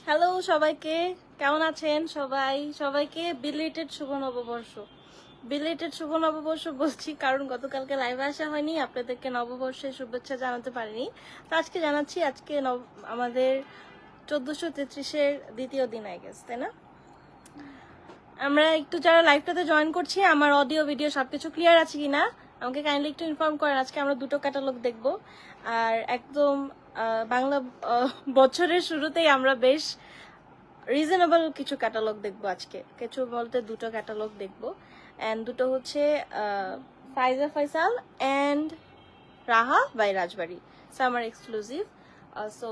Hello সবাইকে, কেমন আছেন সবাই? সবাইকে বিলেটেড শুভ নববর্ষ। বিলেটেড শুভ নববর্ষ বলছি কারণ গতকালকে লাইভে আসা হয়নি, আপনাদেরকে নববর্ষের শুভেচ্ছা জানাতে পারিনি। তো আজকে জানাচ্ছি। আজকে আমাদের 1433-এর দ্বিতীয় দিন, আই গেস, তাই না? আমরা একটু যারা লাইভটাতে জয়েন করছি, আমার অডিও ভিডিও সবকিছু ক্লিয়ার আছে কিনা আমাকে কাইন্ডলি একটু ইনফর্ম করেন। আজকে আমরা দুটো ক্যাটালগ দেখব, আর একদম বাংলা বছরের শুরুতেই আমরা বেশ রিজনেবল কিছু ক্যাটালগ দেখবো আজকে। কিছু বলতে দুটো ক্যাটালগ দেখবো, অ্যান্ড দুটো হচ্ছে Faiza Faisal and Raha by Rajbari summer exclusive. So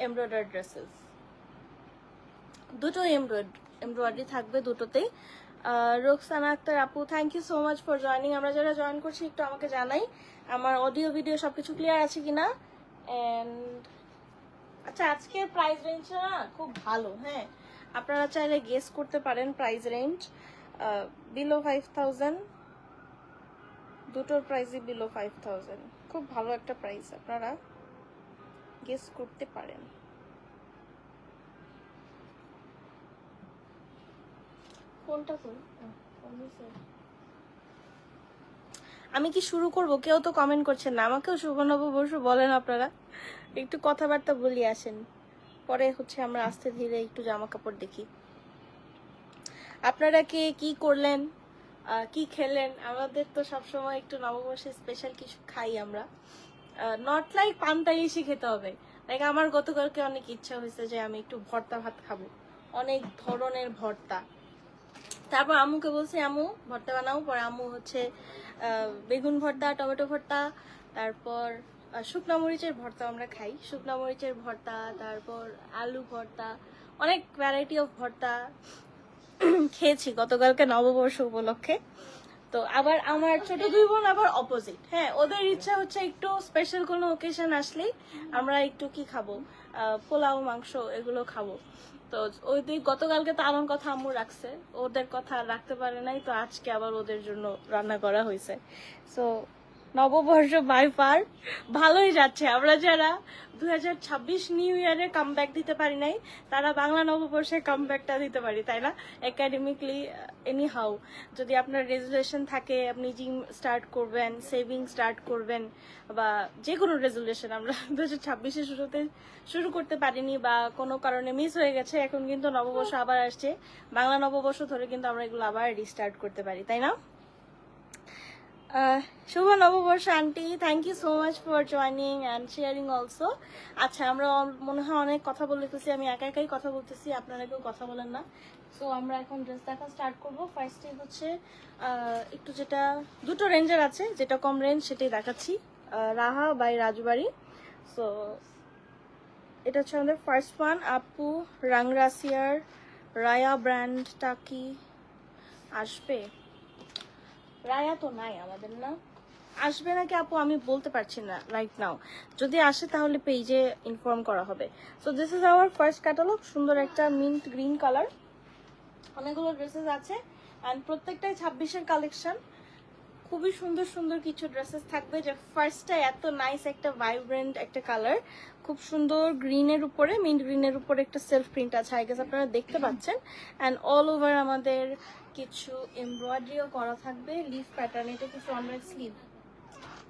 embroidery dresses, দুটো এমব্রয়ডারি থাকবে দুটোতেই। রোকসানা আক্তার আপু, thank you so much for joining. আমরা যারা জয়েন করছি একটু আমাকে জানাই আমার অডিও ভিডিও সবকিছু ক্লিয়ার আছে কিনা। অ্যান্ড আচ্ছা, আজকের প্রাইস রেঞ্জটা না খুব ভালো। হ্যাঁ, আপনারা চাইলে গেস করতে পারেন প্রাইস রেঞ্জ। বিলো 5000, দুটোর প্রাইসই বিলো 5000। খুব ভালো একটা প্রাইস, আপনারা গেস করতে পারেন। কোনটা কোন? আমি কি শুরু করব? কেউ তো কমেন্ট করছেন না, আমাকেও শুভ নববর্ষ বলেন আপনারা। একটু কথাবার্তা বলি আসেন, পরে হচ্ছে আমরা আস্তে ধীরে একটু জামা কাপড় দেখি। আপনারা কে কি করলেন, কি খেলেন? আমাদের তো সবসময় একটু নববর্ষে স্পেশাল কিছু খাই আমরা। নট লাইক পান্তা ইলিশই খেতে হবে। লাইক আমার গতকালকে অনেক ইচ্ছা হয়েছে যে আমি একটু ভর্তা ভাত খাবো, অনেক ধরনের ভর্তা। তারপর আম্মুকে বলছি আম্মু ভর্তা বানাও। পরে আম্মু হচ্ছে বেগুন ভর্তা, টমেটো ভর্তা, তারপর শুকনা মরিচের ভর্তা আমরা খাই, শুকনা মরিচের ভর্তা, তারপর আলু ভর্তা, অনেক ভ্যারাইটি অফ ভর্তা খেয়েছি গতকালকে নববর্ষ উপলক্ষে। তো আবার আমার ছোট দুই বোন আবার অপোজিট। হ্যাঁ, ওদের ইচ্ছা হচ্ছে একটু স্পেশাল কোনো ওকেশন আসলেই আমরা একটু কি খাবো, পোলাও, মাংস এগুলো খাবো। তো ওই দিন গতকালকে তো আমার কথা আম্মু রাখছে, ওদের কথা রাখতে পারে নাই, তো আজকে আবার ওদের জন্য রান্না করা হয়েছে। সো নববর্ষ বাই ফার ভালোই যাচ্ছে। আমরা যারা 2026 নিউ ইয়ারে কামব্যাক দিতে পারি নাই, তারা বাংলা নববর্ষের কামব্যাকটা দিতে পারি, তাই না? একাডেমিকলি এনি হাউ, যদি আপনার রেজুলেশন থাকে, আপনি জিম স্টার্ট করবেন, সেভিং স্টার্ট করবেন, বা যে কোনো রেজুলেশন আমরা 2026-এর শুরুতে শুরু করতে পারিনি বা কোনো কারণে মিস হয়ে গেছে, এখন কিন্তু নববর্ষ আবার আসছে, বাংলা নববর্ষ ধরে কিন্তু আমরা এগুলো আবার রিস্টার্ট করতে পারি, তাই না? শুভ নববর্ষ aunty, thank you so much for joining and sharing also. আচ্ছা, আমরা মনে হয় অনেক কথা বলতেছি, আমি একা একাই কথা বলতেছি, আপনারা কেউ কথা বলেন না। সো আমরা এখন ড্রেস দেখা স্টার্ট করবো। ফার্স্টে হচ্ছে একটু যেটা দুটো রেঞ্জের আছে, যেটা কম রেঞ্জ সেটাই দেখাচ্ছি, রাহা বাই রাজবাড়ি। সো এটা হচ্ছে আমাদের ফার্স্ট ওয়ান। আপু রাংরাসিয়ার রায়া ব্র্যান্ডটা কি আসবে? রায়া তো নাই আমাদের, না? আসবে নাকি আপু আমি বলতে পারছি না রাইট নাও। যদি আসে তাহলে পেজে ইনফর্ম করা হবে। So this is our first catalogue. সুন্দর একটা মিন্ট গ্রিন কালার, অনেকগুলো ড্রেসেস আছে অ্যান্ড প্রত্যেকটাই 26-এর কালেকশন। খুবই সুন্দর সুন্দর কিছু ড্রেসেস থাকবে। যে ফার্স্টটা এত নাইস একটা ভাইব্রেন্ট একটা কালার, খুব সুন্দর গ্রিনের উপরে, মিন্ট গ্রিনের উপরে একটা সেলফ প্রিন্ট আছে, আই গেস আপনারা দেখতে পাচ্ছেন। অ্যান্ড অল ওভার আমাদের কিছু এমব্রয়ডারিও করা থাকবে লিফ প্যাটার্ন। এটা কি ফ্রন্ট ব্যাক স্লিভ?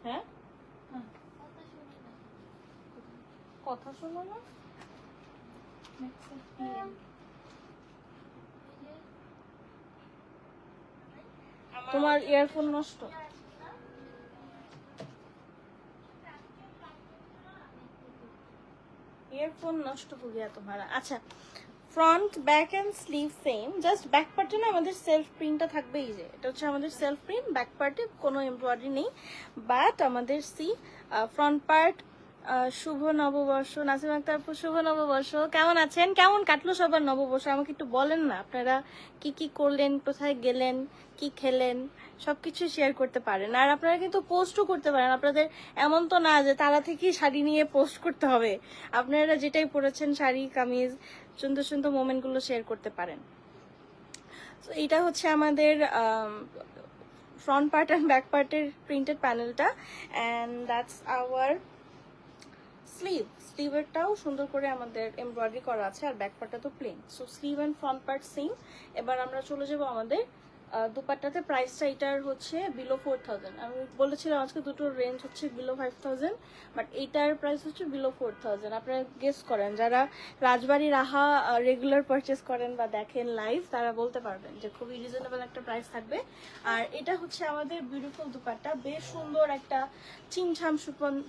হ্যাঁ, কথা শোনো না। তোমার ইয়ারফোন নষ্ট? ইয়ারফোন নষ্ট हो गया तुम्हारा। আচ্ছা, front back and sleeve same, just back পার্টে না আমাদের সেলফ প্রিন্টটা থাকবে। এই যে এটা হচ্ছে আমাদের সেলফ প্রিন্ট, ব্যাক পার্টে কোনো এমব্রয়ডারি নেই, বাট আমাদের ফ্রন্ট পার্ট। শুভ নববর্ষ নাসিম আক্তার আপু, শুভ নববর্ষ। কেমন আছেন? কেমন কাটলো সবার নববর্ষ? আমাকে একটু বলেন না, আপনারা কি কি করলেন, কোথায় গেলেন, কি খেলেন, সবকিছু শেয়ার করতে পারেন। আর আপনারা কিন্তু পোস্টও করতে পারেন। আপনাদের এমন তো না যে তারা থেকেই শাড়ি নিয়ে পোস্ট করতে হবে, আপনারা যেটাই পরেছেন শাড়ি কামিজ, সুন্দর সুন্দর মোমেন্টগুলো শেয়ার করতে পারেন। তো এইটা হচ্ছে আমাদের ফ্রন্ট পার্ট অ্যান্ড ব্যাক পার্টের প্রিন্টেড প্যানেলটা, অ্যান্ড দ্যাটস আওয়ার স্লিভেরটাও সুন্দর করে আমাদের এমব্রয়ডারি করা আছে, আর ব্যাক পার্টটা তো plain. So sleeve and front part same. এবার আমরা চলে যাবো আমাদের দুপাট্টাতে। প্রাইসটা এটার হচ্ছে বিলো 4000। আমি বলেছিলাম আজকে দুটোর রেঞ্জ হচ্ছে বিলো 5000, বাট এইটার প্রাইস হচ্ছে বিলো 4000। আপনারা গেস করেন, যারা রাজবাড়ি রাহা রেগুলার পারচেস করেন বা দেখেন লাইভ, তারা বলতে পারবেন যে খুবই রিজনেবল একটা প্রাইস থাকবে। আর এটা হচ্ছে আমাদের বিউটিফুল দুপাট্টা, বেশ সুন্দর একটা চিমছাম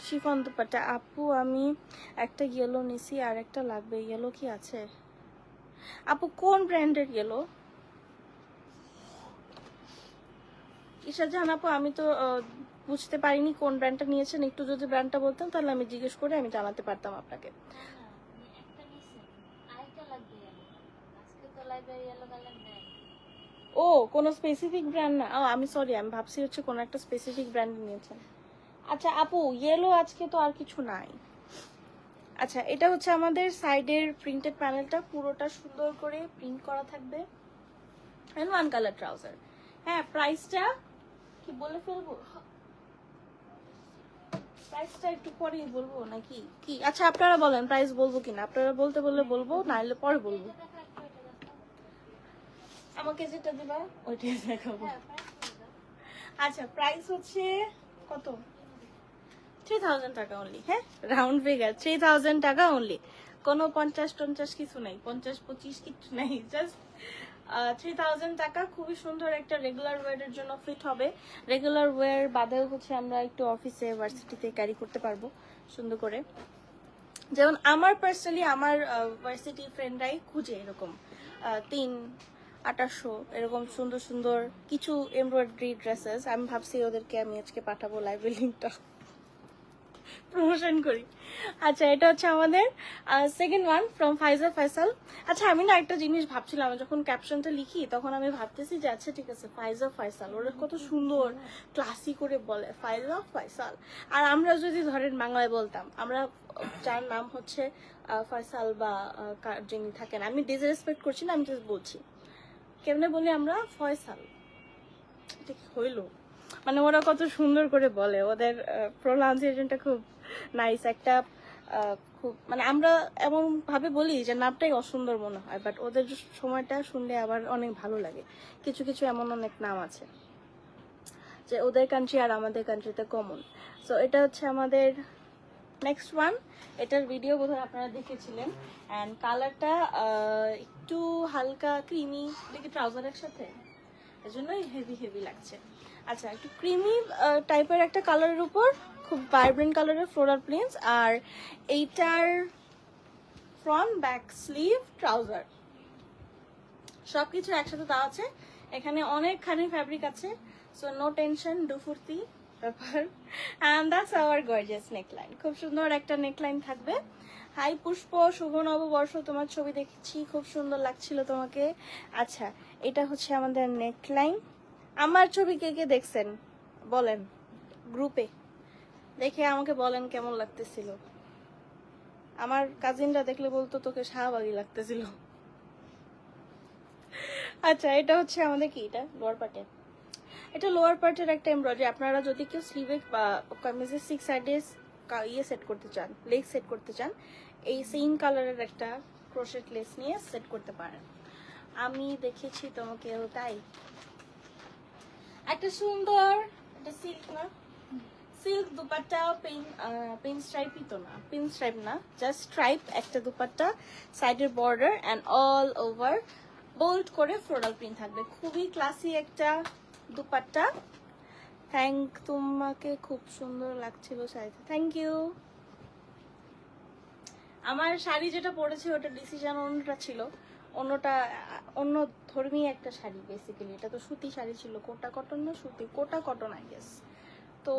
শিফন দুপাট্টা। আপু আমি একটা ইয়েলো নিছি, আর একটা লাগবে। ইয়েলো কি আছে আপু? কোন ব্র্যান্ডের ইয়েলো? ঈশা জাহান আপু, আমি তো বুঝতে পারিনি কোন ব্র্যান্ডটা নিয়েছেন। একটু যদি ব্র্যান্ডটা বলতেন তাহলে আমি জিজ্ঞেস করে আমি জানাতে পারতাম আপনাকে। ও, কোনো স্পেসিফিক ব্র্যান্ড না? ও আমি সরি, আমি ভাবছি হচ্ছে কোনো একটা স্পেসিফিক ব্র্যান্ড নিয়েছেন। আচ্ছা আপু, ইয়েলো আজকে তো আর কিছু নাই। আচ্ছা, এটা হচ্ছে আমাদের সাইডের প্রিন্টেড প্যানেলটা, পুরোটা সুন্দর করে প্রিন্ট করা থাকবে, এন্ড ওয়ান কালার ট্রাউজার। হ্যাঁ, প্রাইসটা কি বলে ফেলবো? প্রাইসটা একটু পরেই বলবো নাকি কি? আচ্ছা আপনারা বলেন প্রাইস বলবো কিনা। আপনারা বলতে বললে বলবো, নাহলে পরে বলবো। আমাকে যেটা দিবা ওইটাই দেখাবো। আচ্ছা, প্রাইস হচ্ছে কত? 3000 টাকা অনলি। হ্যাঁ, রাউন্ড ফিগার 3000 টাকা অনলি। কোনো 50-50 কিছু নাই, 50-25 কিছু নাই, জাস্ট 3000 টাকা। খুবই সুন্দর একটা রেগুলার ওয়্যারের জন্য ফিট হবে। রেগুলার ওয়্যার বাদেও হচ্ছে আমরা একটু অফিসে ভার্সিটিতে ক্যারি করতে পারবো সুন্দর করে। যেমন আমার পার্সোনালি আমার ভার্সিটি ফ্রেন্ডরাই খুঁজে এরকম 3-2800 এরকম সুন্দর সুন্দর কিছু এমব্রয়ডারি ড্রেসেস। আমি ভাবছি ওদেরকে আমি আজকে পাঠাবো লাইভ লিঙ্কটা, প্রমোশন করি। আচ্ছা, এটা হচ্ছে আমাদের সেকেন্ড ওয়ান ফ্রম ফাইজা ফয়সাল। আচ্ছা, আমি না একটা জিনিস ভাবছিলাম, যখন ক্যাপশনটা লিখি তখন আমি ভাবতেছি যে আচ্ছা ঠিক আছে, ফাইজা ফয়সাল, ওরা কত সুন্দর ক্লাসি করে বলে ফাইজা ফয়সাল। আর আমরা যদি ধরেন বাংলায় বলতাম, আমরা যার নাম হচ্ছে ফয়সাল বা যিনি থাকেন, আমি ডিসরেসপেক্ট করছি না, আমি জাস্ট বলছি কেমনে বলি আমরা ফয়সাল, এটা কি হইলো? মানে ওরা কত সুন্দর করে বলে, ওদের প্রোনাউন্সিয়েশনটা খুব নাইস একটা। খুব মানে আমরা এমন ভাবে বলি যে নামটাই অসুন্দর মনে হয়, বাট ওদের সময়টা শুনলে আবার অনেক ভালো লাগে। কিছু কিছু এমন অনেক নাম আছে যে ওদের কান্ট্রি আর আমাদের কান্ট্রিতে কমন। সো এটা হচ্ছে আমাদের নেক্সট ওয়ান। এটার ভিডিও বোধহয় আপনারা দেখেছিলেন। অ্যান্ড কালারটা একটু হালকা ক্রিমি, দেখি ট্রাউজারের সাথে এজন্যই হেভি হেভি লাগছে। আচ্ছা, একটু ক্রিমি টাইপের একটা কালারের উপর খুব ভাইব্রেন্ট কালারের ফ্লোরাল প্রিন্টস, আর এইটার ফ্রন্ট ব্যাক স্লিভ ট্রাউজার সবকিছু একসাথে দেওয়া আছে। এখানে অনেকখানি ফ্যাব্রিক আছে, সো নো টেনশন, ডু ফুর্তি ব্যাপার। And that's our gorgeous neckline. খুব সুন্দর একটা নেকলাইন থাকবে। হাই পুষ্প, শুভ নববর্ষ, তোমার ছবি দেখেছি, খুব সুন্দর লাগছিল তোমাকে। আচ্ছা, এটা হচ্ছে আমাদের নেকলাইন। আমার ছবি কে কে দেখছেন বলেন গ্রুপে, দেখে আমাকে বলেন কেমন লাগতেছিল। আমার কাজিনরা দেখলে বলতো তোকে শাহবাগী লাগতেছিল। আচ্ছা, এটা হচ্ছে আমাদের কি, এটা লোয়ার পার্টে, এটা লোয়ার পার্টের একটা এমব্রয়ডারি। আপনারা যদি কেউ স্লিভে বা কামিজের 6 সাইডে ইয়ে সেট করতে চান, লেগ সেট করতে চান, এই সেম কালারের একটা ক্রোশেট লেস নিয়ে সেট করতে পারেন। আমি দেখেছি তোমাকে, তাই একটা সুন্দর, এটা সিল্ক না, সিল্ক দুপাট্টা, পিন স্ট্রাইপই তো না, পিন স্ট্রাইপ না, জাস্ট স্ট্রাইপ একটা দুপাট্টা, সাইডের border and all over bold করে ফ্লোরাল প্রিন্ট থাকবে। খুবই ক্লাসি একটা দুপাট্টা। তোমাকে খুব সুন্দর লাগছিল শাড়িতে, থ্যাংক ইউ। আমার শাড়ি যেটা পরেছে ওটা ডিসিশন অন্যটা ছিল, অন্যটা অন্য ধর্মী একটা শাড়ি বেসিক্যালি। এটা তো সুতি শাড়ি ছিল, কোটা কটন না সুতি, কোটা কটন আই গেস। তো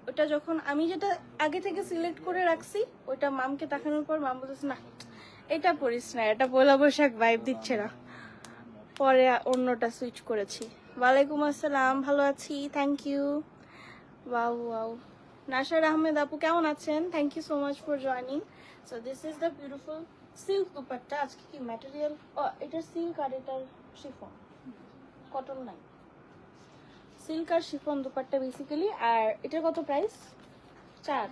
ওটা যখন আমি যেটা আগে থেকে সিলেক্ট করে রাখছি, ওইটা মামকে দেখানোর পর মাম বলতেছে না এটা পরিস না, এটা পয়লা বৈশাখ ভাইব দিচ্ছে না, পরে অন্যটা সুইচ করেছি। ওয়ালাইকুম আসসালাম, ভালো আছি, থ্যাংক ইউ। ওয়াও ওয়াও, নাসার আহমেদ আপু কেমন আছেন? Thank you so much for joining. So this is the beautiful silk dupatta. আজকে কি ম্যাটেরিয়াল, এটা সিল্ক আর এটার শিফন, কটন নাই, সিল্ক আর শিফন দুপাট্টা বেসিক্যালি। আর এটার কত প্রাইস? 4।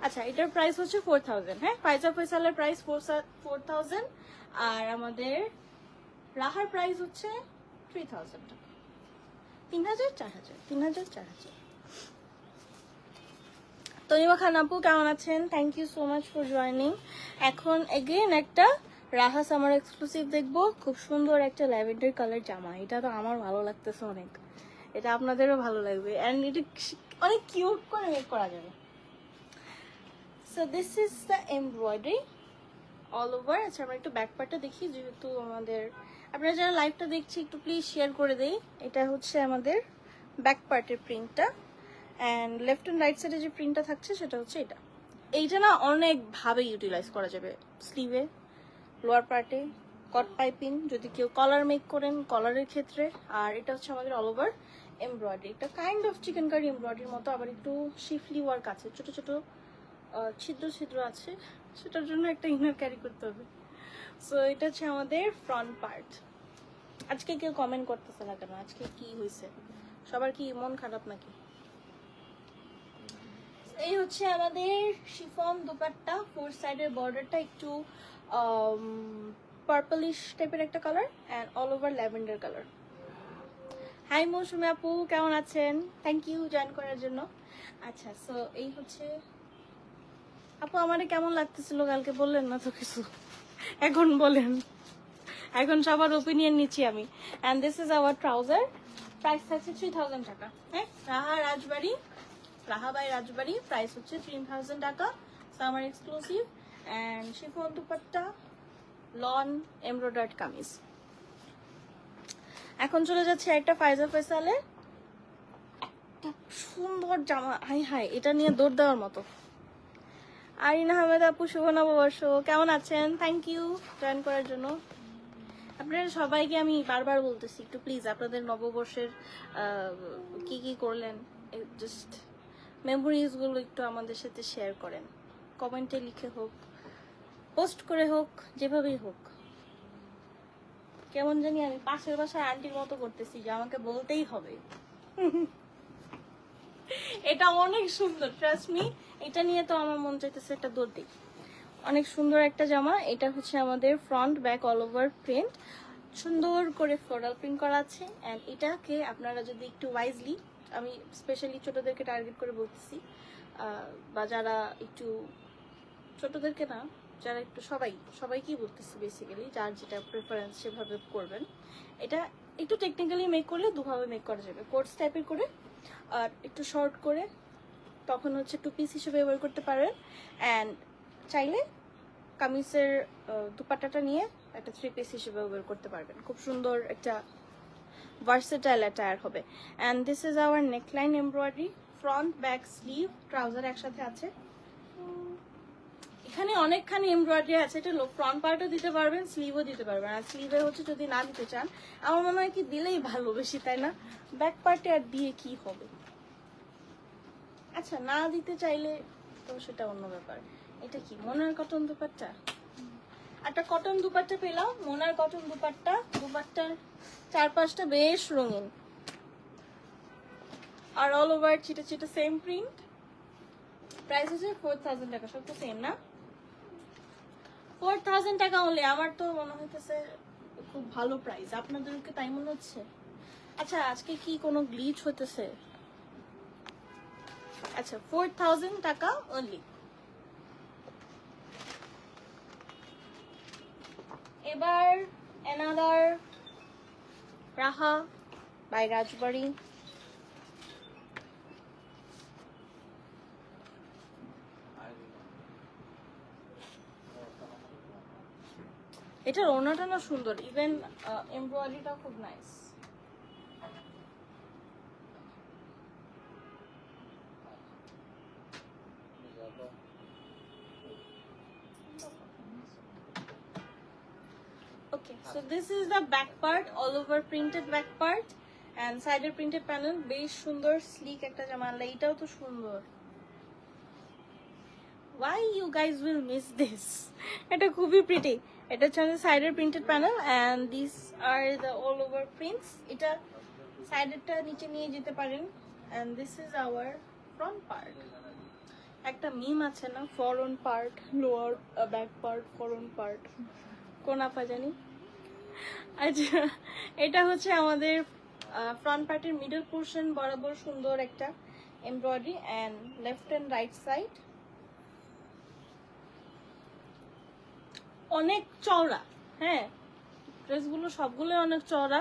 আচ্ছা, এটার প্রাইস হচ্ছে 4000। হ্যাঁ, ফাইজা ফয়সালের প্রাইস 4000, আর আমাদের রাহার প্রাইস হচ্ছে 3000 টাকা। 3000, 4000, 3000, 4000। তনিমা খান আপু কেমন আছেন? Thank you so much for joining. এখন এগেইন একটা রাহা সামার এক্সক্লুসিভ দেখবো। খুব সুন্দর একটা ল্যাভেন্ডার কালার জামা, এটা তো আমার ভালো লাগতেছে অনেক, এটা আপনাদেরও ভালো লাগবে, অ্যান্ড এটা অনেক কিউট করে মেক করা যাবে। So this is the embroidery all over. আচ্ছা, আমরা একটু ব্যাক পার্টটা দেখি, যেহেতু আমাদের আপনারা যারা লাইভটা দেখছি একটু প্লিজ শেয়ার করে দেই। এটা হচ্ছে আমাদের ব্যাক পার্টের প্রিন্টটা, অ্যান্ড লেফট অ্যান্ড রাইট সাইডে যে প্রিন্টটা থাকছে সেটা হচ্ছে এটা। এইটা না অনেকভাবে ইউটিলাইজ করা যাবে, স্লিভে, লোয়ার পার্টে, কট পাইপিং, যদি কেউ কলার মেক করেন কলারের ক্ষেত্রে। আর এটা হচ্ছে আমাদের অল ওভার এমব্রয়ডারি, এটা কাইন্ড অফ চিকেন কারি এমব্রয়ডারির মতো, আবার একটু শিফলি ওয়ার্ক আছে, ছোট ছোট ছিদ্র ছিদ্র আছে, সেটার জন্য একটা ইনার ক্যারি করতে হবে। সো এটা হচ্ছে আমাদের ফ্রন্ট পার্ট। আজকে কেউ কমেন্ট করতেছে না কেন? আজকে কি হয়েছে? সবার কি মন খারাপ নাকি? এই হচ্ছে আমাদের শিফন দুপাট্টা, ফোর সাইডের বর্ডারটা একটু পার্পলিশ টাইপের একটা colour, and all over lavender colour. Hi Mousumi আপু কেমন আছেন? থ্যাংক ইউ জয়েন করার জন্য। আচ্ছা, সো এই হচ্ছে আপু, আমারে কেমন লাগতেছিল কালকে বললেন না তো কিছু, এখন বলেন, এখন সবার ওপিনিয়ন নিচ্ছি আমি। And this is our trouser, price থাকছে 3000 টাকা। হ্যাঁ, রাহা রাজবাড়ি, রাহা বাই রাজবাড়ি, প্রাইস হচ্ছে 3000 টাকা, summer exclusive, and chiffon dupatta, lawn embroidered kameez. এখন চলে যাচ্ছে একটা ফাইজা ফয়সালের একটা সুন্দর জামা, হাই হাই, এটা নিয়ে দৌড় দেওয়ার মতো। আরিন আহমেদ আপু শুভ নববর্ষ, কেমন আছেন? থ্যাংক ইউ জয়েন করার জন্য। আপনারা সবাইকে আমি বারবার বলতেছি একটু প্লিজ আপনাদের নববর্ষের কি কি করলেন, জাস্ট মেমোরিজগুলো একটু আমাদের সাথে শেয়ার করেন, কমেন্টে লিখে হোক, পোস্ট করে হোক, যেভাবেই হোক। কেমন জানি আমি পাশের বাসায় আন্টির মতো করতেছি যে আমাকে বলতেই হবে। এটা অনেক সুন্দর, ট্রাস্ট মি, এটা নিয়ে তো আমার মন চাইতেছে একটা দৌড় দিই। অনেক সুন্দর একটা জামা, এটা হচ্ছে আমাদের front back all over print, সুন্দর করে ফ্লোরাল প্রিন্ট করা আছে। অ্যান্ড এটাকে আপনারা যদি একটু ওয়াইজলি, আমি স্পেশালি ছোটদেরকে টার্গেট করে বলতেছি, বা যারা একটু ছোটদেরকে না, যারা একটু সবাইকেই বলতেছি বেসিক্যালি, যার যেটা প্রেফারেন্স সেভাবে করবেন। এটা একটু টেকনিক্যালি মেক করলে দুভাবে মেক করা যাবে, কোর্স টাইপের করে আর একটু শর্ট করে, তখন হচ্ছে টু পিস হিসেবে ব্যবহার করতে পারেন। অ্যান্ড চাইলে কামিজের দুপাট্টাটা নিয়ে একটা থ্রি পিস হিসেবে ব্যবহার করতে পারবেন, খুব সুন্দর একটা ভার্সেটাইল অ্যাটায়ার হবে। And this is hour neckline embroidery, front back sleeve trouser একসাথে আছে। এখানে অনেকখানি এমব্রয়ডারি আছে, এটা ফ্রন্ট পার্টও দিতে পারবেন, স্লিভও দিতে পারবেন। আর স্লিভে হচ্ছে যদি না দিতে চান, আমার মনে হয় কি দিলেই ভালো বেশি, তাই না? ব্যাক পার্টে আর দিয়ে কি হবে? আচ্ছা, না দিতে চাইলে তো সেটা অন্য ব্যাপার। এটা কি মোনার কটন দুপাট্টা? একটা কটন দুপাট্টা পেলাম, মোনার কটন দুপাট্টা, দুপাট্টার চারপাশটা বেশ রঙিন, আর অল ওভার চিটা চিটা সেম প্রিন্ট। প্রাইস হচ্ছে 4000 টাকা, সব তো সেম না? 4000 টাকা হলে আমার তো মনে হইতেছে খুব ভালো প্রাইস, আপনাদেরকে তাই মনে হচ্ছে? আচ্ছা, আজকে কি কোনো গ্লিচ হইতেছে? আচ্ছা, 4000 টাকা অনলি। এবার অ্যানাদার রাহা বাই রাজবাড়ি। এটার ওড়নাটা না সুন্দর, ইভেন এমব্রয়ডারিটা খুব nice. Okay, so this is the back part, all over printed back part, and side printed panel, বেশ সুন্দর স্লিক একটা জামা। এটাও তো সুন্দর, why you guys will miss this? এটা খুবই প্রিটি। এটা হচ্ছে সাইডের printed panel, and these are the all over prints. এটা সাইডেরটা নিচে নিয়ে যেতে পারেন, and this is our front part. একটা মিম আছে না, ফরন part lower back part ফরন part, কোন আপা জানি। আচ্ছা, এটা হচ্ছে আমাদের ফ্রন্ট পার্টের মিডল পোর্শন বরাবর সুন্দর একটা embroidery and left and right side অনেক চওড়া। হ্যাঁ, ড্রেসগুলো সবগুলো অনেক চওড়া,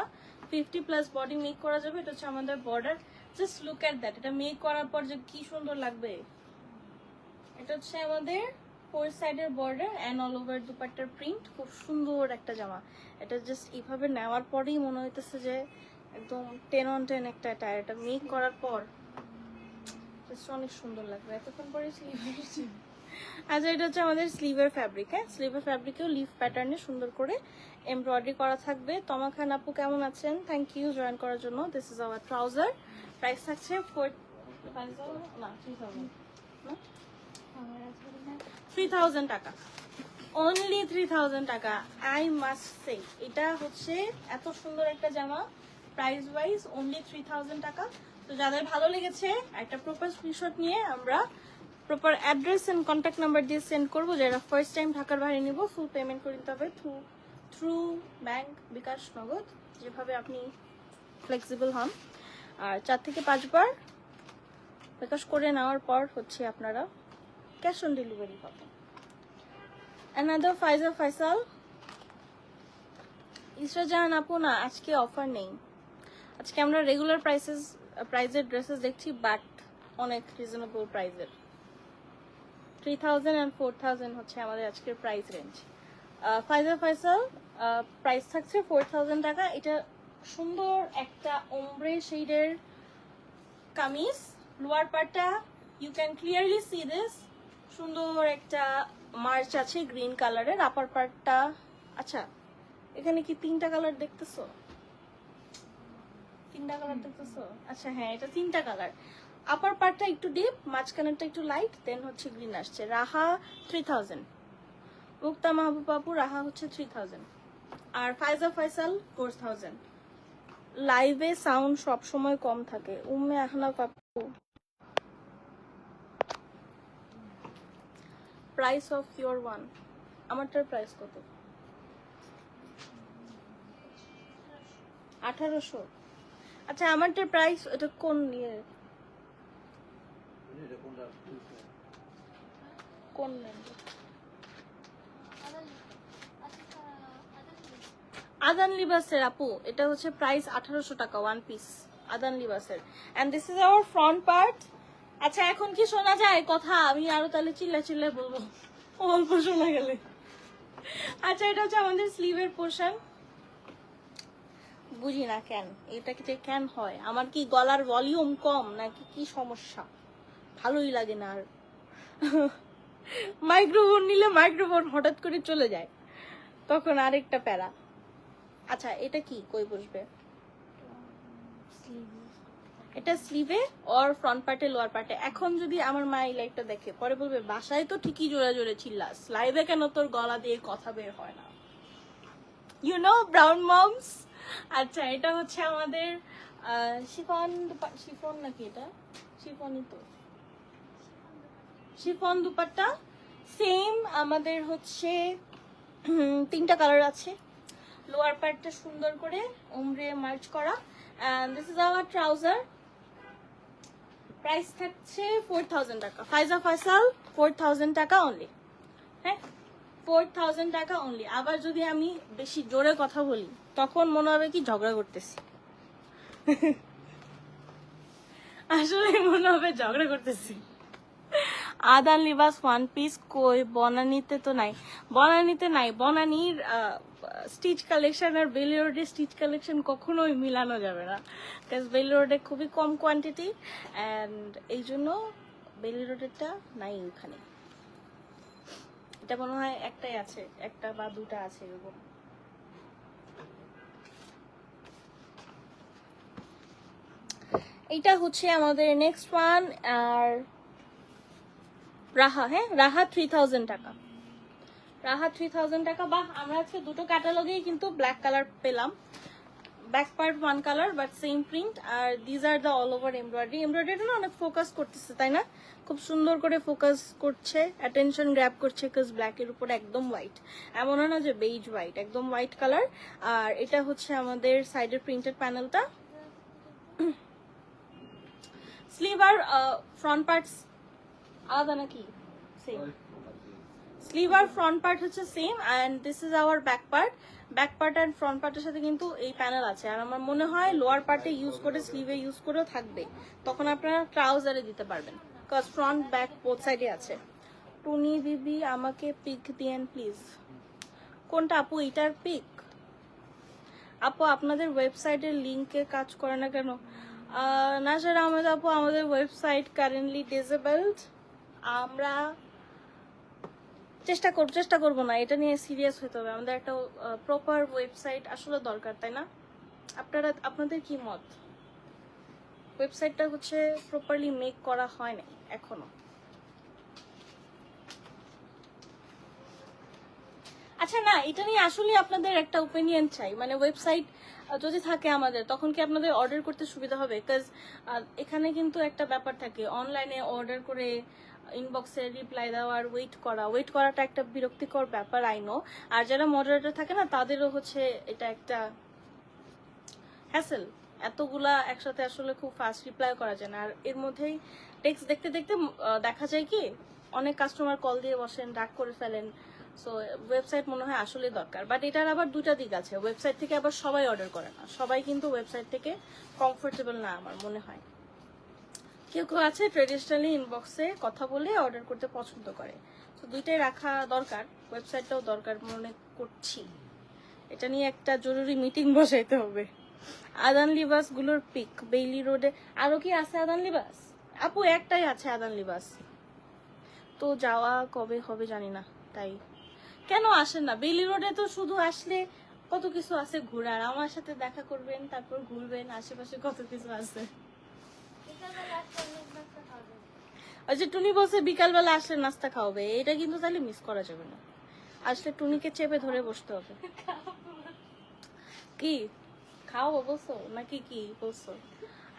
50+ বডি মেক করা যাবে। এটা হচ্ছে আমাদের border, just look at that, এটা মেক করার পর যে কি সুন্দর লাগবে। এটা হচ্ছে আমাদের 4 সাইডের বর্ডার অ্যান্ড অল ওভার দুপাট্টার প্রিন্ট, খুব সুন্দর একটা জামা। এটা জাস্ট এইভাবে নেওয়ার পরেই মনে হইতেছে যে একদম 10 on 10 একটা টায়ার। এটা মেক করার পর জাস্ট অনেক সুন্দর লাগবে। এতক্ষণ পরে স্লিভ এসেছে। আচ্ছা, এটা হচ্ছে আমাদের স্লিভের ফ্যাব্রিক। হ্যাঁ, স্লিভের ফ্যাব্রিকেও লিফ প্যাটার্নে সুন্দর করে এমব্রয়ডারি করা থাকবে। তমা খান আপু কেমন আছেন? থ্যাংক ইউ জয়েন করার জন্য। This is our trouser. Price থাকছে 3000 টাকা, অনলি 3000 টাকা। আই মাস্ট সে এটা হচ্ছে এত সুন্দর একটা জামা, প্রাইস ওয়াইজ অনলি 3000 টাকা। তো যাদের ভালো লেগেছে একটা প্রপার স্ক্রিনশট নিয়ে আমরা proper address and contact number দিয়ে সেন্ড করবো। যারা ফার্স্ট টাইম ঢাকার বাইরে নিব, ফুল পেমেন্ট করে দিতে হবে থ্রু ব্যাংক, বিকাশ, নগদ, যেভাবে আপনি ফ্লেক্সিবল হন। আর 4 থেকে 5 বার বিকাশ করে নেওয়ার পর হচ্ছে আপনারা ক্যাশ অন ডেলিভারি পাবেন। অ্যানাদার ফাইজা ফাইসাল। ইসরা জাহান আপু, না আজকে অফার নেই, আজকে আমরা রেগুলার প্রাইজের ড্রেসেস দেখছি, বাট অনেক রিজনেবল প্রাইজের। 3000 and 4000 হচ্ছে আমাদের আজকের প্রাইস রেঞ্জ। ফাইজা ফাইসাল, প্রাইস থাকছে 4000 টাকা। এটা সুন্দর একটা ওমব্রে শেডের কামিজ, লোয়ার পার্টটা you can clearly see this, সুন্দর একটা মার্চ আছে গ্রিন কালারের। আপার পার্টটা, আচ্ছা এখানে কি 3টা কালার দেখতেছো? 3টা কালার দেখতেছো? আচ্ছা হ্যাঁ, এটা 3টা কালার। আপার পার্টটা একটু ডিপ, মাঝখানেরটা একটু লাইট, দেন হচ্ছে গ্রিন আসছে। রাহা 3000, মুক্তা মাহবুব আপু রাহা হচ্ছে 3000, আর ফাইজা ফাইসাল 4000। লাইভে সাউন্ড সব সময় কম থাকে। উম্মে আহনাফ আপু, প্রাইস অফ ইওর ওয়ান, আমারটার প্রাইস কত? 1800। আচ্ছা, আমারটার প্রাইস, এটা কোন নিয়ে, কোন আদান লিবাসের আপু? এটা হচ্ছে প্রাইস 1800 টাকা, ওয়ান পিস আদান লিবাসের। And this is our front part. আচ্ছা, এখন কি শোনা যায় কথা? আমি আরো তাহলে চিল্লা বলবো, অল্প শোনা গেলে। আচ্ছা, এটা হচ্ছে আমাদের স্লিভের পোর্শন। বুঝি না কেন এটা কেন হয়, আমার কি গলার ভলিউম কম নাকি কি সমস্যা? ভালোই লাগে না আর। মাইক্রোফোন নিলে মাইক্রোফোন হঠাৎ করে চলে যায়, তখন আরেকটা প্যারা। আচ্ছা, এটা কি কই বসবে? এটা স্লিভে অর ফ্রন্ট পার্টে, লোয়ার পার্টে। এখন যদি আমার মা এই লাইভটা দেখে, পরে বলবে বাসায় তো ঠিকই জোরে জোরে চিল্লাস, লাইভে কেন তোর গলা দিয়ে কথা বের হয় না? You know brown moms. আচ্ছা, এটা হচ্ছে আমাদের শিফন নাকি, এটা শিফনই তো, শিফন দুপাট্টা। সেম আমাদের হচ্ছে 3টা কালার আছে। লোয়ার পার্টটা সুন্দর করে ওমরে মার্চ করা। And this is our trouser. Price থাকছে 4000 টাকা। ফাইজা ফাইসাল 4000 টাকা অনলি। হ্যাঁ, 4000 টাকা অনলি। আবার যদি আমি বেশি জোরে কথা বলি তখন মনে হবে কি ঝগড়া করতেছি। আসলে মনে হবে ঝগড়া করতেছি। আদান লিবাস ওয়ান পিস কই? বনানীতে তো নাই, বনানীতে নাই। বনানীর স্টিচ কালেকশন আর বেলি রোডের স্টিচ কালেকশন কখনোই মিলানো যাবে না, বিকজ বেলি রোডে খুবই কম কোয়ান্টিটি, অ্যান্ড এই জন্য বেলি রোডেরটা নাই ওখানে। এটা মনে হয় একটাই আছে, একটা বা দুটা আছে এরকম। এইটা হচ্ছে আমাদের নেক্সট ওয়ান। আর রাহা, হ্যাঁ রাহা 3000 টাকা, রাহা 3000 টাকা। বাহ, আমরা আজকে দুটো ক্যাটালগেই কিন্তু ব্ল্যাক কালার পেলাম, back part one colour but same print, R these are the all over embroidery. Embroidery না অনেক ফোকাস করতেছে তাই না, খুব সুন্দর করে ফোকাস করছে, অ্যাটেনশন গ্র্যাব করছে, বিকজ ব্ল্যাকের উপর একদম হোয়াইট, এমন না যে বেজ হোয়াইট, একদম হোয়াইট কালার। আর এটা হচ্ছে আমাদের সাইডের প্রিন্টেড প্যানেলটা। স্লিভ আর ফ্রন্ট পার্টস আলাদা নাকি? সেম। স্লিভ আর ফ্রন্ট পার্ট হচ্ছে same, and this is hour back part. Back part and front পার্টের সাথে কিন্তু এই প্যানেল আছে, আর আমার মনে হয় লোয়ার পার্টে ইউজ করে স্লিভে ইউজ করেও থাকবে, তখন আপনারা ট্রাউজারে দিতে পারবেন, বিকজ ফ্রন্ট ব্যাক বোথ সাইডে আছে। টুনি দিদি আমাকে পিক দিয়েন প্লিজ। কোনটা আপু? এটার পিক? আপু আপনাদের ওয়েবসাইটের লিঙ্কে কাজ করে না কেন? নাজর আহমেদ আপু, আমাদের ওয়েবসাইট কারেন্টলি ডিসেবলড। আমরা চেষ্টা করবো না, এটা নিয়ে সিরিয়াস হতে হবে। আমাদের একটা প্রপার ওয়েবসাইট আসলে দরকার, তাই না? আপনাদের কি মত? ওয়েবসাইটটা হচ্ছে প্রপারলি মেক করা হয় না এখনো। আচ্ছা না, এটা নিয়ে আসলে আপনাদের একটা ওপিনিয়ন চাই, মানে ওয়েবসাইট যদি থাকে আমাদের, তখন কি আপনাদের অর্ডার করতে সুবিধা হবে? বিকজ এখানে কিন্তু একটা ব্যাপার থাকে, অনলাইনে অর্ডার করে ইনবক্সে রিপ্লাই দেওয়ার ওয়েট করাটা একটা বিরক্তিকর ব্যাপার, আইনো। আর যারা মডারেটর থাকে না, তাদেরও হচ্ছে এটা একটা হ্যাসেল, এতগুলা একসাথে আসলে খুব ফাস্ট রিপ্লাই করা যায় না। আর এর মধ্যেই টেক্সট দেখতে দেখতে দেখা যায় কি অনেক কাস্টমার কল দিয়ে বসেন, রাগ করে ফেলেন। সো ওয়েবসাইট মনে হয় আসলে দরকার, বাট এটার আবার দুটা দিক আছে। ওয়েবসাইট থেকে আবার সবাই অর্ডার করে না, সবাই কিন্তু ওয়েবসাইট থেকে কমফোর্টেবল না আমার মনে হয়। কেউ কেউ আছে ট্রেডিশনালি ইনবক্সে কথা বলে অর্ডার করতে পছন্দ করে, তো দুইটাই রাখা দরকার, ওয়েবসাইটটাও দরকার মনে করছি। এটা নিয়ে একটা জরুরি মিটিং বসাইতে হবে। আদান লিবাস গুলোর পিক বেইলি রোডে আরো কি আছে? আদান লিবাস আপু একটাই আছে আদান লিবাস, তো যাওয়া কবে হবে জানি না। তাই কেন আসেন না? বেইলি রোডে তো শুধু আসলে কত কিছু আছে ঘোরার, আমার সাথে দেখা করবেন, তারপর ঘুরবেন, আশেপাশে কত কিছু আছে। ওই যে টুনি বলছে বিকালবেলা আসলে নাস্তা খাওয়াবে, এটা কিন্তু তাহলে মিস করা যাবে না। আসলে টুনিকে চেপে ধরে বসতে হবে। কি খাওয়াবো বলছো নাকি কি বলছো?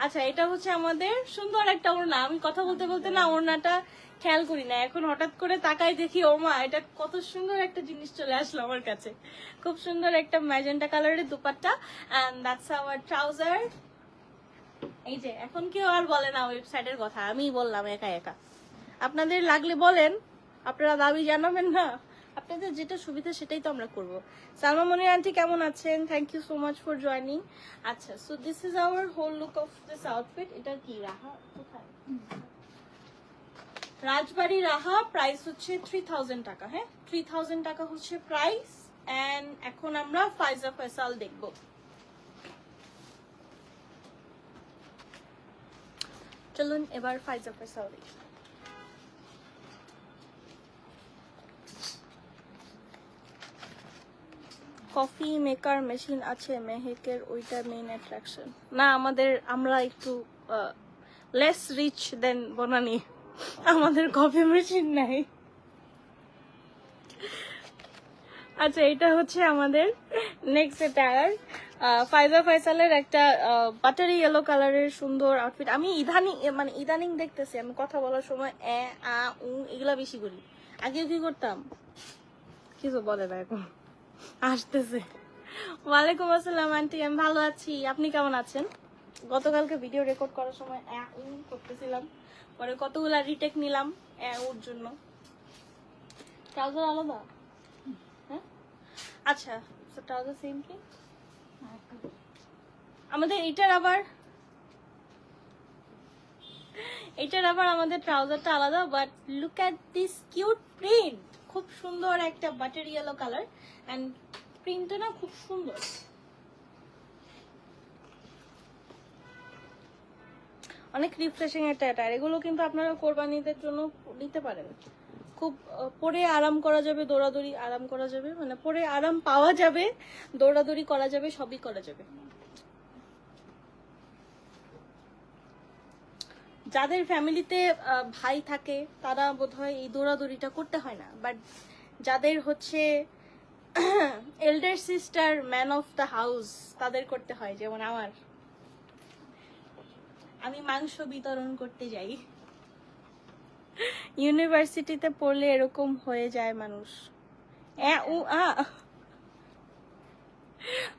আচ্ছা, এটা হচ্ছে আমাদের সুন্দর একটা ওড়না। আমি কথা বলতে বলতে না ওড়নাটা খেয়াল করি না, এখন হঠাৎ করে তাকাই দেখি ও মা, এটা কত সুন্দর একটা জিনিস চলে আসলো আমার কাছে। খুব সুন্দর একটা ম্যাজেন্টা কালারের dupatta, and that's our trouser. এই যে এখন কেউ আর বলে না ওয়েবসাইটের কথা, আমি বললাম একা একা। আপনাদের লাগলে বলেন, আপনারা দাবি জানাবেন না, আপনাদের যেটা সুবিধা সেটাই তো আমরা করব। সালমা মনির আন্টি কেমন আছেন? Thank you so much for joining. আচ্ছা, so this is our whole look of this outfit. এটা কি রাহা কোথায়? রাজবাড়ি রাহা, প্রাইস হচ্ছে 3000 টাকা। হ্যাঁ, 3000 টাকা হচ্ছে প্রাইস। এন্ড এখন আমরা ফাইজা ফয়সাল দেখব। চলুন এবার ফাইজা ফয়সাল দেখি। কফি মেকার মেশিন আছে মেহেকের, ওইটা মেইন অ্যাট্রাকশন না আমাদের। আমরা একটু লেস রিচ দেন বনানি, আমাদের কফি মেশিন নাই। আচ্ছা, এটা হচ্ছে আমাদের নেক্সট টায়ার। ফাইজা ফয়সালের একটা বাটারি ইয়েলো কালারের সুন্দর আউটফিট। আমি ইদানিং দেখতেছি, আমি কথা বলার সময় এগুলা বেশি করি। আগেও কি করতাম, কিছু বলে না এখন, আসতেছে। ওয়ালাইকুম আসসালাম আন্টি, আমি ভালো আছি, আপনি কেমন আছেন? গতকালকে ভিডিও রেকর্ড করার সময় করতেছিলাম, পরে কতগুলা রিটেক নিলাম ওর জন্য। ট্রাউজার আলাদা? হ্যাঁ, আচ্ছা, ট্রাউজার সেম কি আমাদের? এটার আবার আমাদের ট্রাউজারটা আলাদা, but look at this cute print. খুব সুন্দর একটা বাটার ইয়েলো কালার, এন্ড প্রিন্টটা না খুব সুন্দর। অনেক রিফ্রেশিং একটা অ্যাটায়ার। এগুলো কিন্তু আপনারা কোরবানিদের জন্য নিতে পারেন, খুব পরে আরাম করা যাবে, দৌড়াদৌড়ি আরাম করা যাবে, মানে পরে আরাম পাওয়া যাবে, দৌড়াদৌড়ি করা যাবে, সবই করা যাবে। যাদের ফ্যামিলিতে ভাই থাকে তারা বোধহয় এই দৌড়াদৌড়িটা করতে হয় না, বাট যাদের হচ্ছে elder sister, man of the house, তাদের করতে হয়। যেমন আমি মাংস বিতরণ করতে যাই। ইউনিভার্সিটিতে পড়লে এরকম হয়ে যায় মানুষ।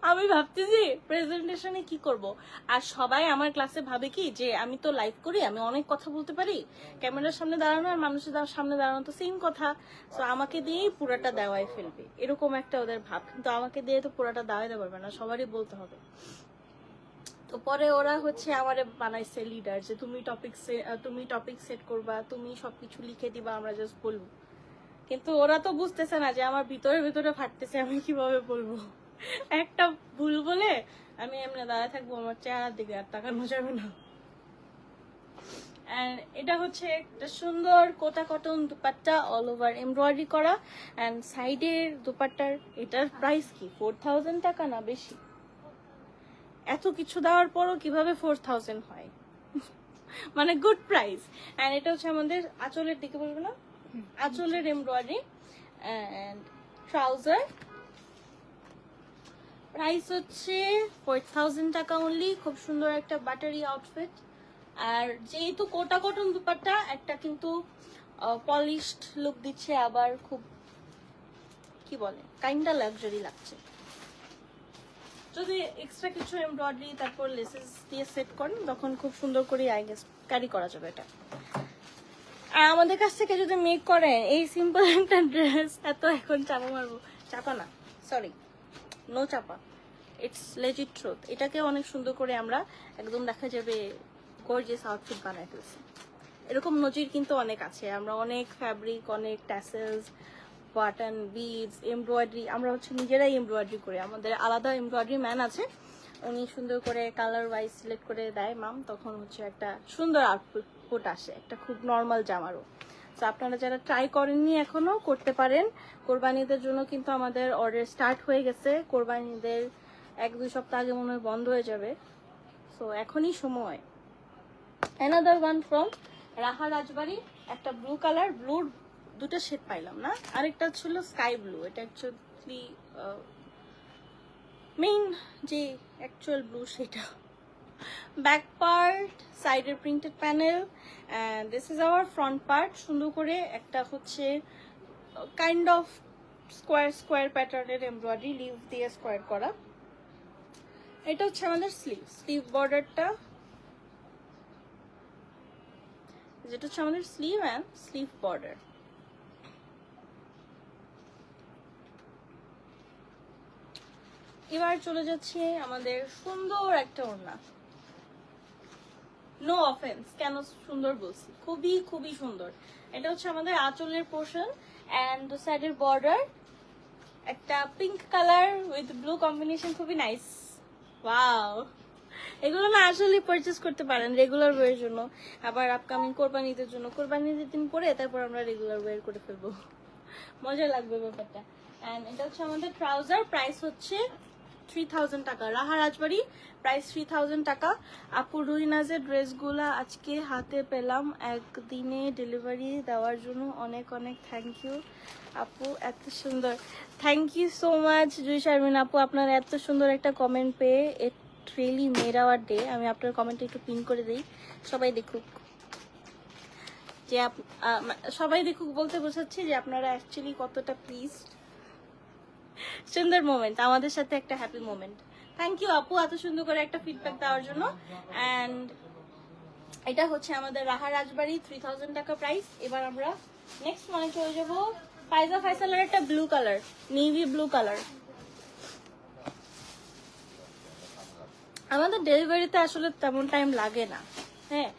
আমি ভাবতেছি প্রেজেন্টেশনে কি করব। আর সবাই আমার ক্লাসে ভাবে কি যে আমি তো লাইভ করি, আমি অনেক কথা বলতে পারি, ক্যামেরার সামনে দাঁড়ানো আর মানুষের সামনে দাঁড়ানো তো সেম কথা, তো আমাকে দিয়েই পুরাটা দেওয়াই ফেলবে, এরকম একটা ওদের ভাব। কিন্তু আমাকে দিয়ে তো পুরাটা দেওয়াইতে পারবে না, সবারই বলতে হবে। তো পরে ওরা হচ্ছে আমারে বানাইছে লিডার, যে তুমি টপিক সেট করবা, তুমি সবকিছু লিখে দিবা, আমরা জাস্ট বলবো। কিন্তু ওরা তো বুঝতেছে না যে আমার ভিতরে ভিতরে ফাটতেছে, আমি কিভাবে বলবো। একটা ভুল বলে আমি এমনি দাঁড়ায় থাকবো, আমার চেহারার দিকে আর তাকানো যাবে না। এন্ড এটা হচ্ছে একটা সুন্দর Kota cotton dupatta, all over embroidery করা। এন্ড সাইডের দুপাট্টার এটার প্রাইস কি 4000 টাকা না বেশি? এত কিছু দেওয়ার পরও কিভাবে 4000 হয়? মানে গুড প্রাইস। এন্ড এটা হচ্ছে আমাদের আঁচলের দিকে, বলবো না, আঁচলের এমব্রয়ডারি। এন্ড ট্রাউজার প্রাইস হচ্ছে 4000 টাকা অনলি। খুব সুন্দর একটা বাটারি আউটফিট। আর যেহেতু কোটা কটন দুপাট্টা, একটা কিন্তু পলিশড লুক দিচ্ছে, আবার খুব কি বলে কাইন্ডা লাক্সারি লাগছে। যদি এক্সট্রা কিছু এমব্রয়ডারি তারপর লেসেস দিয়ে সেট করেন, তখন খুব সুন্দর করে আই গেস ক্যারি করা যাবে এটা। আর আমাদের কাছ থেকে যদি মেক করেন এই সিম্পল একটা ড্রেস, এত এখন চাপা মারবো, চাপা না, সরি, নো চাপা, ইটস লেজিট ট্রুথ। এটাকে অনেক সুন্দর করে আমরা একদম দেখা যাবে গর্জিয়াস আউটফিট বানাই ফেলছি। এরকম নজির কিন্তু অনেক আছে। আমরা অনেক ফ্যাব্রিক, অনেক ট্যাসেলস, বাটন, বিডস, এমব্রয়ডারি, আমরা হচ্ছে নিজেরাই এমব্রয়ডারি করি। আমাদের আলাদা এমব্রয়ডারি ম্যান আছে, উনি সুন্দর করে কালার ওয়াইজ সিলেক্ট করে দেয় মাম, তখন হচ্ছে একটা সুন্দর আউটপুট আসে, একটা খুব নর্মাল জামারও। তো আপনারা যারা ট্রাই করেননি এখনো, করতে পারেন। কোরবানিদের জন্য কিন্তু আমাদের অর্ডার স্টার্ট হয়ে গেছে। কোরবানিদের 1-2 সপ্তাহ আগে মনে হয় বন্ধ হয়ে যাবে, সো এখনই সময়। অ্যানাদার ওয়ান ফ্রম রাহা রাজবাড়ি, একটা ব্লু কালার, ব্লুর দুটো শেড পাইলাম না, আরেকটা ছিল স্কাই ব্লু। এটা অ্যাকচুয়ালি মেইন যে অ্যাকচুয়াল ব্লু সেটা। ব্যাক পার্ট, সাইডের printed panel, and this is our front part. সুন্দর করে একটা হচ্ছে কাইন্ড অফ স্কোয়ার স্কোয়ার প্যাটার্নের এমব্রয়ডারি, লিভ দিয়ে স্কোয়ার করা। এটা হচ্ছে আমাদের স্লিভ বর্ডারটা, যেটা হচ্ছে আমাদের স্লিভ অ্যান্ড স্লিভ বর্ডার। এবার চলে যাচ্ছে আমাদের সুন্দর একটা ওড়না। নো অফেন্স, কেন সুন্দর বলছি, খুবই খুবই সুন্দর। এটা হচ্ছে আমাদের আঁচলের পোর্শন অ্যান্ড দু সাইডের বর্ডার, একটা pink colour with blue combination, খুবই নাইস। ওয়াও, এগুলো না আসলে পারচেস করতে পারেন রেগুলার ওয়ের জন্য, আবার আপকামিং কোরবানিদের জন্য। কোরবানিদের দিন পরে তারপর আমরা রেগুলার ওয়ের করে ফেলবো, মজা লাগবে ব্যাপারটা। অ্যান্ড এটা হচ্ছে আমাদের ট্রাউজার, প্রাইস হচ্ছে 3000 টাকা। রাহা রাজবাড়ি, প্রাইস 3000 টাকা। আপু রুইনাজের ড্রেসগুলা আজকে হাতে পেলাম, একদিনে ডেলিভারি দেওয়ার জন্য অনেক অনেক থ্যাংক ইউ আপু, এত সুন্দর। থ্যাংক ইউ সো মাচ জুই শারমিন আপু, আপনার এত সুন্দর একটা কমেন্ট পেয়ে it really made our day. আমি আপনার কমেন্টটা একটু পিন করে দিই, সবাই দেখুক, যে সবাই দেখুক বলতে বোঝাচ্ছি যে আপনারা অ্যাকচুয়ালি কতটা প্লিজড। সুন্দর মোমেন্ট, আমাদের সাথে একটা হ্যাপি মোমেন্ট। থ্যাংক ইউ আপু এত সুন্দর করে একটা ফিডব্যাক দেওয়ার জন্য। অ্যান্ড এটা হচ্ছে আমাদের রাহা রাজবাড়ি, 3000 টাকা প্রাইস। এবার আমরা নেক্সট মানে চলে যাবো ফাইজা ফাইসালের একটা blue colour, navy blue colour. আমাদের ডেলিভারিতে আসলে তেমন টাইম লাগে না, হ্যাঁ,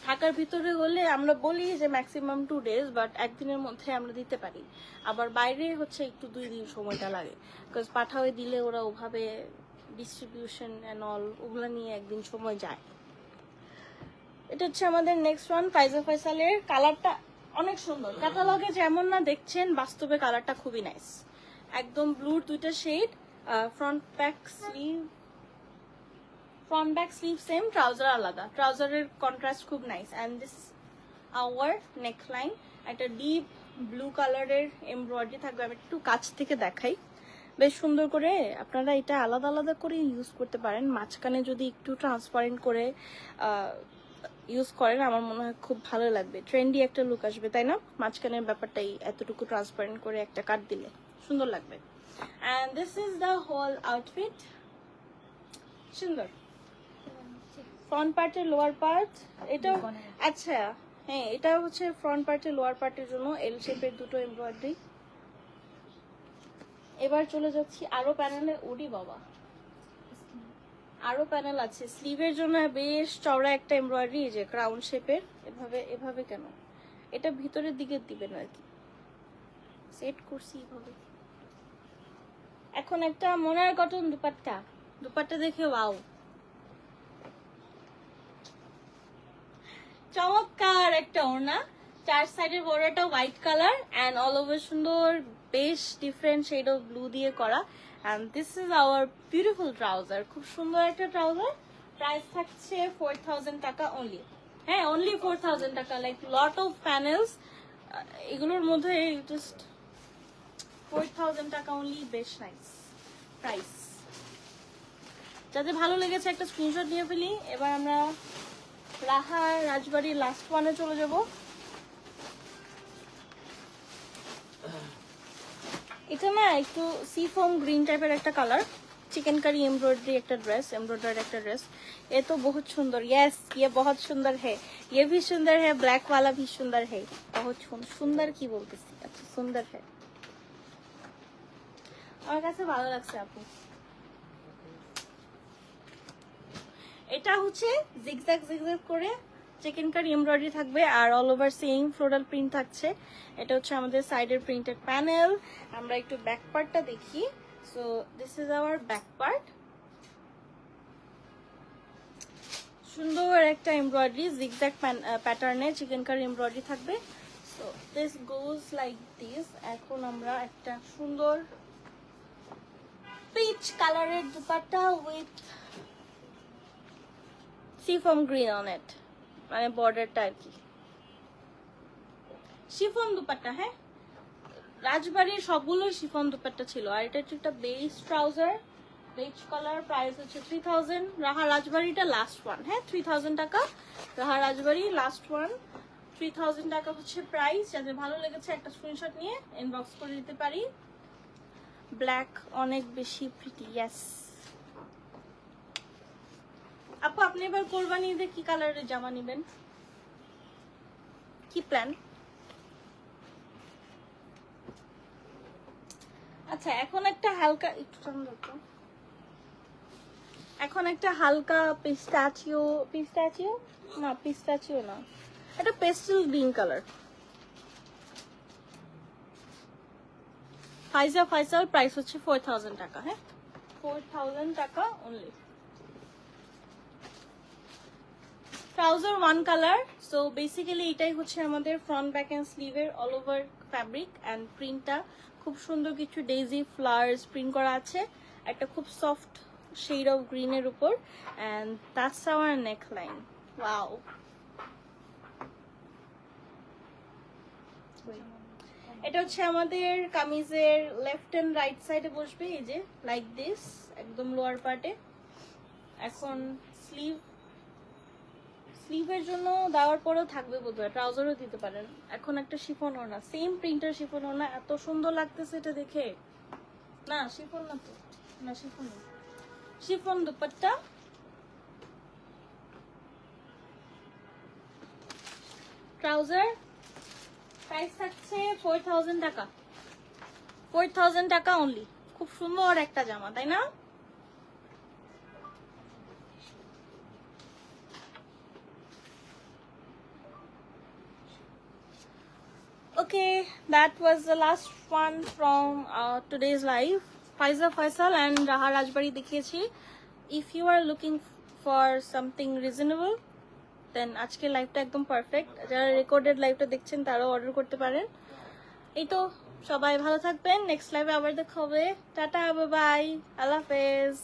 ঢাকার ভিতরে হলে আমরা বলি যে ম্যাক্সিমাম 2 days, বাট একদিনের মধ্যে আমরা দিতে পারি। আবার বাইরে হচ্ছে একটু 2 দিন সময়টা লাগে, বিকজ পাঠাওয়ে দিলে ওরা ওভাবে ডিস্ট্রিবিউশন অ্যান্ড অল ওগুলো নিয়ে একদিন সময় যায়। এটা হচ্ছে আমাদের নেক্সট ওয়ান, ফাইজা ফাইসালের। কালারটা অনেক সুন্দর, ক্যাটালগে যেমন না দেখছেন, বাস্তবে কালারটা খুবই নাইস, একদম ব্লুর দুইটা shade. Front back sleeve same, trouser আলাদা, ট্রাউজারের কন্ট্রাস্ট খুব nice. And this our neckline, একটা ডিপ ব্লু কালারের এমব্রয়ডারি থাকবে। আমি একটু কাছ থেকে দেখাই, বেশ সুন্দর করে আপনারা এটা আলাদা আলাদা করে ইউজ করতে পারেন। মাঝখানে যদি একটু ট্রান্সপারেন্ট করে ইউজ করেন আমার মনে হয় খুব ভালো লাগবে, ট্রেন্ডি একটা লুক আসবে, তাই না? মাঝখানের ব্যাপারটাই এতটুকু ট্রান্সপারেন্ট করে একটা কাট দিলে সুন্দর লাগবে। And this is the whole outfit. সুন্দর ফ্রন্ট পার্টের লোয়ার পার্ট এটা। আচ্ছা হ্যাঁ, এটা হচ্ছে ফ্রন্ট পার্টের লোয়ার পার্টের জন্য এল শেপের দুটো এমব্রয়ডারি। এবার চলে যাচ্ছি আরো প্যানেলে। উডি বাবা, আরো প্যানেল আছে। স্লিভের জন্য বেশ চওড়া একটা এমব্রয়ডারি, যে ক্রাউন শেপের। এভাবে এভাবে কেন, এটা ভিতরের দিকে দিবেন আর কি, সেট করছি এভাবে। এখন একটা মোনার কটন দুপাট্টা, দুপাট্টা দেখে ওয়াও, চমৎকার একটা ওড়না। চার সাইডের বর্ডারটা white colour and all over সুন্দর বেশ ডিফারেন্ট শেড অফ ব্লু দিয়ে করা। And this is our beautiful trouser, খুব সুন্দর একটা ট্রাউজার। প্রাইস থাকছে 4000 টাকা অনলি। হ্যাঁ, অনলি 4000 টাকা। লাইক লট অফ প্যানেলস, এগুলোর মধ্যে জাস্ট 4000 টাকা অনলি। বেশ নাইস প্রাইস। যাদের ভালো লেগেছে একটা স্ক্রিনশট নিয়ে ফেলি। এবার আমরা রাহা রাজবাড়ির লাস্ট ওয়ানে চলে যাব। এটা না একটু সি ফোম গ্রিন টাইপের একটা কালার, चिकन करी एम्ब्रॉयडरी एक ड्रेस, एम्ब्रॉयडर्ड एक ड्रेस। ये तो बहुत सुंदर, यस ये बहुत सुंदर है, ये भी सुंदर है, ब्लैक वाला भी सुंदर है, बहुत सुंदर की बोलते अच्छा सुंदर है। আমার কাছে ভালো লাগছে আপু। এটা হচ্ছে জিগজ্যাগ জিগজ্যাগ করে চিকেন কারি এমব্রয়ডারি থাকবে আর all over same floral print থাকছে। এটা হচ্ছে আমাদের সাইডের প্রিন্টেড প্যানেল। আমরা একটু ব্যাক পার্টটা দেখি। So this is hour back part. সুন্দর একটা এমব্রয়ডারি জিগজ্যাগ প্যাটার্নে চিকেন কারি এমব্রয়ডারি থাকবে। So this goes like this. এখন আমরা একটা সুন্দর পিচ কালারের dupatta with chiffon green on it, মানে বর্ডারটা আর কি শিফন দুপাট্টা। হ্যাঁ, রাজবাড়ির সবগুলো শিফন দুপাট্টা ছিল। আর এটা হচ্ছে একটা beige trouser, beige colour. Price হচ্ছে 3000। রাহা রাজবাড়িটা লাস্ট ওয়ান। হ্যাঁ, 3000 টাকা। রাহা রাজবাড়ি লাস্ট ওয়ান, 3000 টাকা হচ্ছে প্রাইস। যাদের ভালো লেগেছে একটা স্ক্রিনশট নিয়ে ইনবক্স করে দিতে পারি। ব্ল্যাক অনেক বেশি প্রিটি। ইয়েস আপু, আপনি এবার কোরবানি ঈদে কি কালারের জামা নেবেন, কি প্ল্যান? আচ্ছা, এখন একটা হালকা একটু এখন একটা হালকা পিস্তাচিও না, পিস্তাচিও না, এটা পেস্টেল গ্রিন কালার। ফাইজা ফাইসাল, প্রাইস হচ্ছে 4000 টাকা। হ্যাঁ, 4000 টাকা only. Trouser one colour. So basically এটাই হচ্ছে আমাদের ফ্রন্ট ব্যাক এন্ড স্লিভের অল ওভার ফ্যাব্রিক অ্যান্ড প্রিন্টটা খুব সুন্দর কিছু ডেইজি ফ্লাওয়ার্স প্রিন্ট করা আছে, একটা খুব সফট শেড অফ গ্রিনের উপর। And that's our neck line. Wow, এটা হচ্ছে আমাদের কামিজের লেফট এন্ড রাইট সাইডে বসবে, এই যে লাইক দিস, একদম লোয়ার পার্টে। এখন স্লিভের জন্য দেওয়ার পরেও থাকবে বোধহয়, ট্রাউজারও দিতে পারেন। এখন একটা শিফন ওড়না, সেম প্রিন্টার শিফন ওড়না, এত সুন্দর লাগতেছে এটা দেখে। না শিফন না তো, না শিফন না, শিফন দুপাট্টা। ট্রাউজার প্রাইস থাকছে 4000 টাকা। 4000 টাকা অনলি। খুব সুন্দর একটা জামা, তাই না? Okay, that was the last one from today's live. Faiza Faisal and Raha Rajbari দেখিয়েছি। If you are looking for something reasonable, then আজকে লাইভটা একদম পারফেক্ট। যারা রেকর্ডেড লাইভটা দেখছেন তারাও অর্ডার করতে পারেন। এই তো, সবাই ভালো থাকবেন। নেক্সট লাইভে আবার দেখা হবে। টাটা, বাই বাই, আল্লাহ হাফেজ।